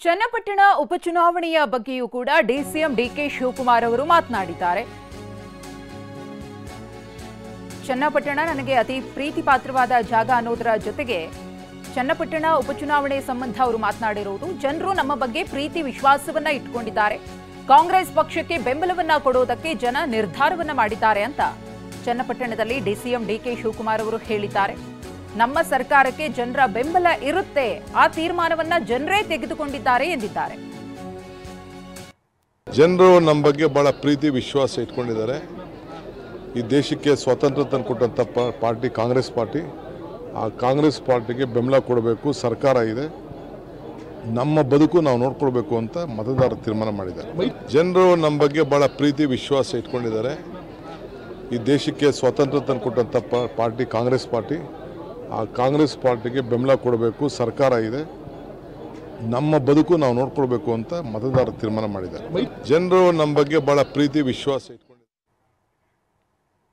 ಚನ್ನಪಟ್ಟಣ ಉಪಚುನಾವಣೆಯ ಬಗ್ಗೆಯೂ ಕೂಡ ಡಿಸಿಎಂ ಡಿಕೆ ಶಿವಕುಮಾರ್ ಅವರು ಮಾತನಾಡಿದ್ದಾರೆ. ಚನ್ನಪಟ್ಟಣ ನನಗೆ ಅತಿ ಪ್ರೀತಿ ಪಾತ್ರವಾದ ಜಾಗ ಅನ್ನೋದರ ಜೊತೆಗೆ ಚನ್ನಪಟ್ಟಣ ಉಪಚುನಾವಣೆ ಸಂಬಂಧ ಅವರು ಮಾತನಾಡಿರುವುದು ಜನರು ನಮ್ಮ ಬಗ್ಗೆ ಪ್ರೀತಿ ವಿಶ್ವಾಸವನ್ನ ಇಟ್ಟುಕೊಂಡಿದ್ದಾರೆ. ಕಾಂಗ್ರೆಸ್ ಪಕ್ಷಕ್ಕೆ ಬೆಂಬಲವನ್ನ ಕೊಡೋದಕ್ಕೆ ಜನ ನಿರ್ಧಾರವನ್ನ ಮಾಡಿದ್ದಾರೆ ಅಂತ ಚನ್ನಪಟ್ಟಣದಲ್ಲಿ ಡಿಸಿಎಂ ಡಿಕೆ ಶಿವಕುಮಾರ್ ಅವರು ಹೇಳಿದ್ದಾರೆ. ನಮ್ಮ ಸರ್ಕಾರಕ್ಕೆ ಜನರ ಬೆಂಬಲ ಇರುತ್ತೆ, ಆ ತೀರ್ಮಾನವನ್ನ ಜನರೇ ತೆಗೆದುಕೊಂಡಿದ್ದಾರೆ ಎಂದಿದ್ದಾರೆ. ಜನರು ನಮ್ಮ ಬಗ್ಗೆ ಬಹಳ ಪ್ರೀತಿ ವಿಶ್ವಾಸ ಇಟ್ಕೊಂಡಿದ್ದಾರೆ. ಈ ದೇಶಕ್ಕೆ ಸ್ವಾತಂತ್ರ್ಯ ತಂದುಕೊಟ್ಟಂಥ ಪಾರ್ಟಿ ಕಾಂಗ್ರೆಸ್ ಪಾರ್ಟಿ. ಆ ಕಾಂಗ್ರೆಸ್ ಪಾರ್ಟಿಗೆ ಬೆಂಬಲ ಕೊಡಬೇಕು, ಸರ್ಕಾರ ಇದೆ, ನಮ್ಮ ಬದುಕು ನಾವು ನೋಡ್ಕೊಳ್ಬೇಕು ಅಂತ ಮತದಾರರು ತೀರ್ಮಾನ ಮಾಡಿದ್ದಾರೆ. ಜನರು ನಮ್ಮ ಬಗ್ಗೆ ಬಹಳ ಪ್ರೀತಿ ವಿಶ್ವಾಸ ಇಟ್ಕೊಂಡಿದ್ದಾರೆ. ಈ ದೇಶಕ್ಕೆ ಸ್ವಾತಂತ್ರ್ಯ ತಂದುಕೊಟ್ಟಂಥ ಪಾರ್ಟಿ ಕಾಂಗ್ರೆಸ್ ಪಾರ್ಟಿ. ಆ ಕಾಂಗ್ರೆಸ್ ಪಾರ್ಟಿಗೆ ಬೆಂಬಲ ಕೊಡಬೇಕು, ಸರ್ಕಾರ ಇದೆ, ನಮ್ಮ ಬದುಕು ನಾವು ನೋಡ್ಕೊಳ್ಬೇಕು ಅಂತ ಮತದಾರರು ತೀರ್ಮಾನ ಮಾಡಿದ್ದಾರೆ. ಜನರು ನಮ್ಮ ಬಗ್ಗೆ ಬಹಳ ಪ್ರೀತಿ ವಿಶ್ವಾಸ ಇಟ್ಕೊಂಡಿದ್ದಾರೆ.